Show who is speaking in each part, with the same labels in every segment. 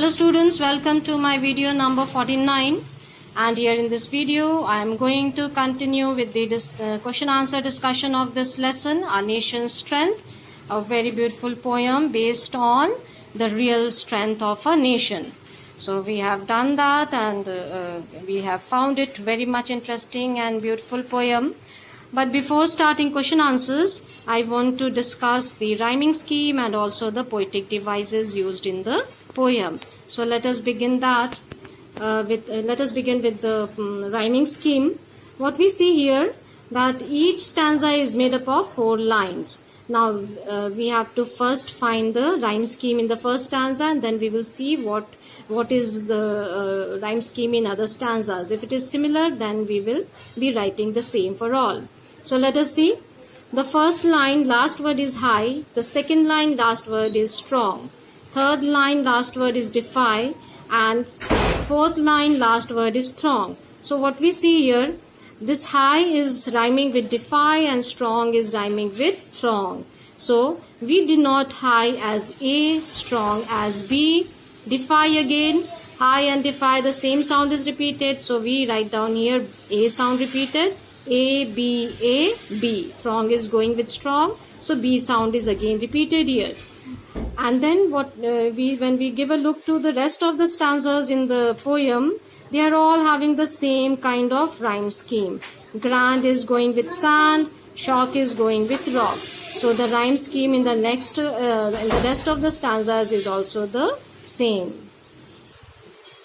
Speaker 1: Hello students, welcome to my video number 49, and here in this video I am going to continue with the question answer discussion of this lesson, Our Nation's Strength, a very beautiful poem based on the real strength of a nation. So we have done that, and we have found it very much interesting and beautiful poem. But before starting question answers, I want to discuss the rhyming scheme and also the poetic devices used in the poem. So let us begin that let us begin with the rhyming scheme. What we see here, that each stanza is made up of 4 lines. Now we have to first find the rhyme scheme in the first stanza, and then we will see what is the rhyme scheme in other stanzas. If it is similar, then we will be writing the same for all. So let us see. The first line, last word is high. The second line, last word is strong. Third line, last word is defy. And fourth line, last word is strong. So what we see here, this high is rhyming with defy and strong is rhyming with strong. So we denote high as A, strong as B, defy again. High and defy, the same sound is repeated. So we write down here A sound repeated. A, B, A, B. Strong is going with strong. So B sound is again repeated here. And then when we give a look to the rest of the stanzas in the poem, they are all having the same kind of rhyme scheme. Grand is going with sand, shock is going with rock. So the rhyme scheme in the rest of the stanzas is also the same.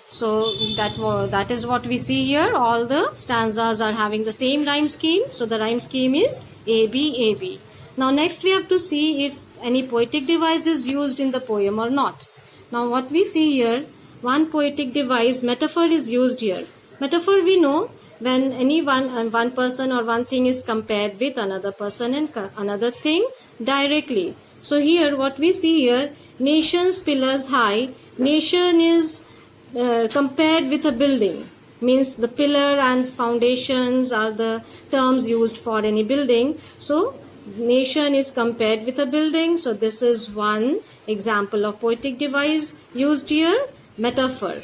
Speaker 1: So that is what we see here. All the stanzas are having the same rhyme scheme. So the rhyme scheme is AB, AB. Now next we have to see if any poetic device is used in the poem or not. Now what we see here, one poetic device, metaphor, is used here. Metaphor, we know, when one person or one thing is compared with another person and another thing directly. So here what we see here, nation's pillars high. Nation is compared with a building, means the pillar and foundations are the terms used for any building. So nation is compared with a building. So this is one example of poetic device used here, metaphor.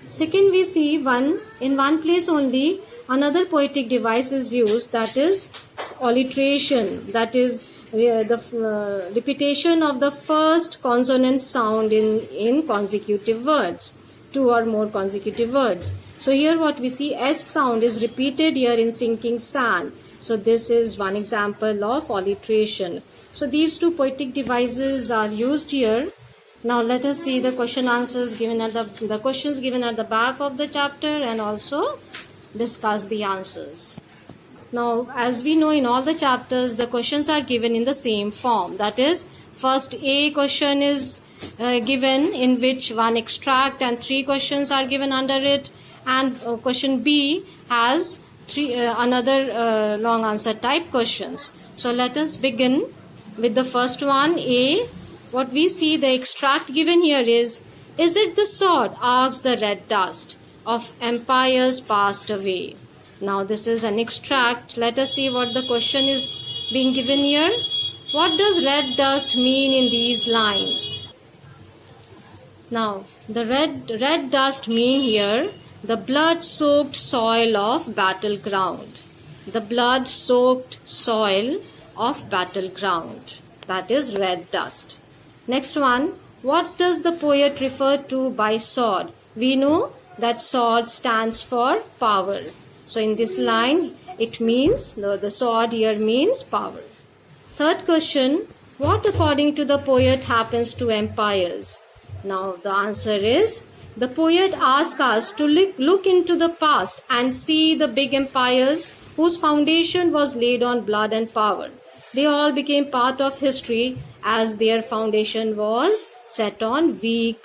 Speaker 1: Second, we see in one place only another poetic device is used, that is alliteration, that is the repetition of the first consonant sound in consecutive words, 2 or more consecutive words. So here what we see, S sound is repeated here in sinking sand. So this is one example of alliteration. So these 2 poetic devices are used here. Now let us see the question answers given at the questions given at the back of the chapter, and also discuss the answers. Now as we know, in all the chapters the questions are given in the same form. That is, first A question is given, in which one extract and 3 questions are given under it, and question B has another long answer type questions. So let us begin with the first one, A. What we see, the extract given here is it the sword, asks the red dust, of empires passed away? Now this is an extract. Let us see what the question is being given here. What does red dust mean in these lines? Now the red dust mean here the blood-soaked soil of battleground. The blood-soaked soil of battleground. That is red dust. Next one, what does the poet refer to by sword? We know that sword stands for power. So in this line, it means, the sword here means power. Third question, what according to the poet happens to empires? Now the answer is, the poet asks us to look into the past and see the big empires whose foundation was laid on blood and power. They all became part of history as their foundation was set on weak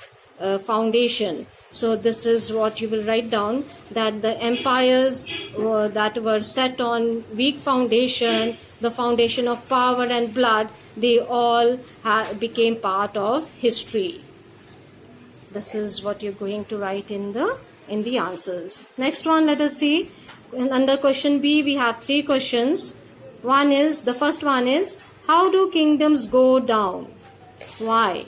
Speaker 1: foundation. So this is what you will write down, that the empires that were set on weak foundation, the foundation of power and blood, they all became part of history. This is what you're going to write in the answers. Next one, let us see. Under question B, we have 3 questions. The first one is, how do kingdoms go down? Why?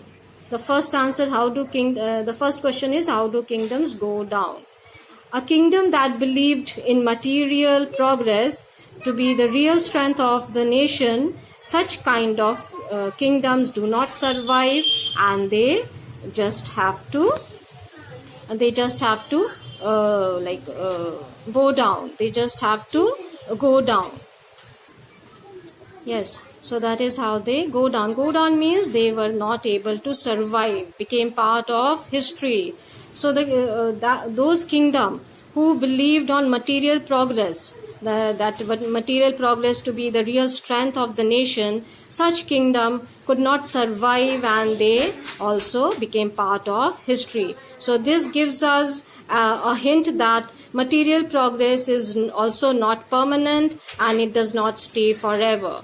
Speaker 1: The first answer, the first question is, how do kingdoms go down? A kingdom that believed in material progress to be the real strength of the nation, such kind of kingdoms do not survive, and they just have to go down. They just have to go down. Yes, so that is how they go down. Go down means they were not able to survive, became part of history. So those kingdom who believed on material progress, that material progress to be the real strength of the nation, such kingdom could not survive, and they also became part of history. So this gives us a hint that material progress is also not permanent, and it does not stay forever.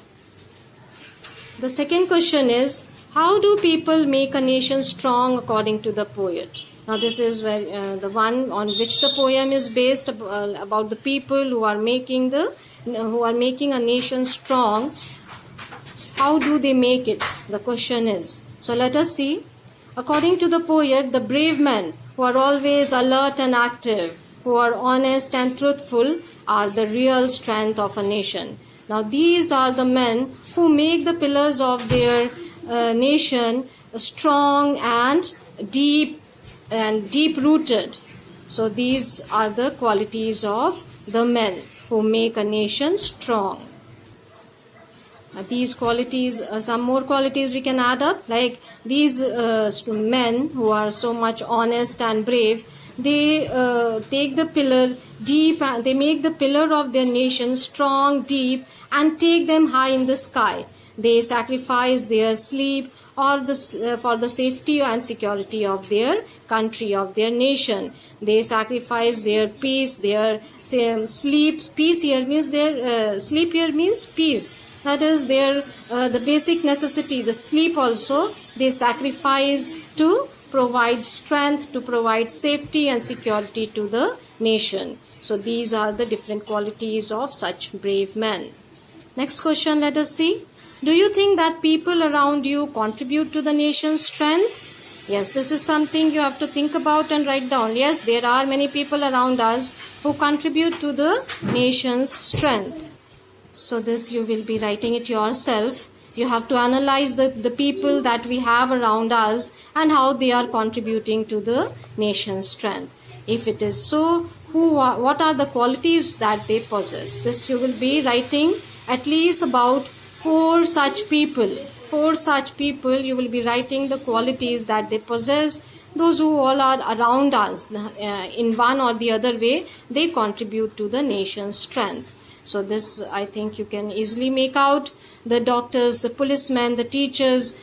Speaker 1: The second question is, how do people make a nation strong according to the poet? Now this is where the one on which the poem is based, about the people who are making a nation strong. How do they make it? The question is. So let us see. According to the poet, the brave men who are always alert and active, who are honest and truthful, are the real strength of a nation. Now these are the men who make the pillars of their nation strong and deep rooted. So these are the qualities of the men who make a nation strong. These qualities, some more qualities we can add up, like these men who are so much honest and brave, they take the pillar deep, and they make the pillar of their nation strong, deep, and take them high in the sky. They sacrifice their sleep for the safety and security of their country, of their nation. They sacrifice their peace, their sleep. Peace here means sleep here means peace. That is their the basic necessity. The sleep also they sacrifice to provide strength, to provide safety and security to the nation. So these are the different qualities of such brave men. Next question, let us see. Do you think that people around you contribute to the nation's strength? Yes, this is something you have to think about and write down. Yes, there are many people around us who contribute to the nation's strength. So this you will be writing it yourself. You have to analyze the people that we have around us and how they are contributing to the nation's strength. If it is so, what are the qualities that they possess? This you will be writing at least about 4 such people. 4 such people you will be writing the qualities that they possess. Those who all are around us in one or the other way, they contribute to the nation's strength. So this I think you can easily make out. The doctors, the policemen, the teachers,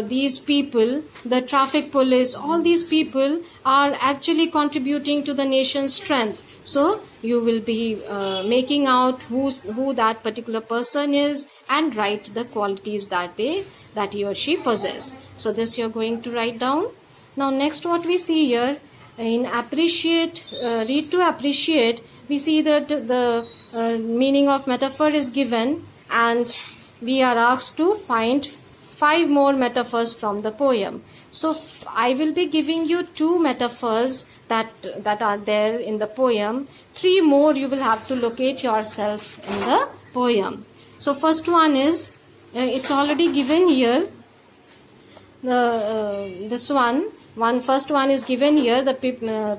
Speaker 1: these people, the traffic police, all these people are actually contributing to the nation's strength. So you will be making out who that particular person is and write the qualities that he or she possess. So this you're going to write down. Now next what we see here in appreciate, read to appreciate, we see that the meaning of metaphor is given, and we are asked to find 5 more metaphors from the poem. So I will be giving you 2 metaphors that are there in the poem. 3 more you will have to locate yourself in the poem. So first one is, it's already given here. This one. First one is given here, the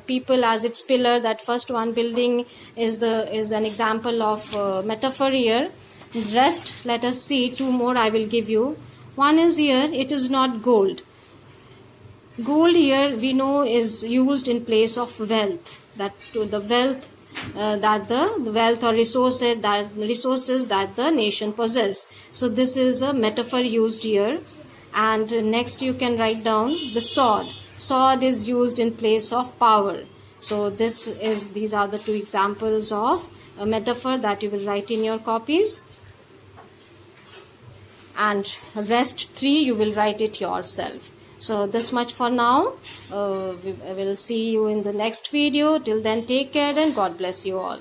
Speaker 1: people as its pillar. That first one, building, is an example of metaphor here. Rest, let us see 2 more I will give you. One is here, it is not gold. Gold here we know is used in place of wealth. That to the wealth the wealth or resources that the nation possess. So this is a metaphor used here. And next you can write down the sword. Sword is used in place of power. So these are the 2 examples of a metaphor that you will write in your copies. And rest 3 you will write it yourself. So this much for now. We will see you in the next video. Till then, take care and God bless you all.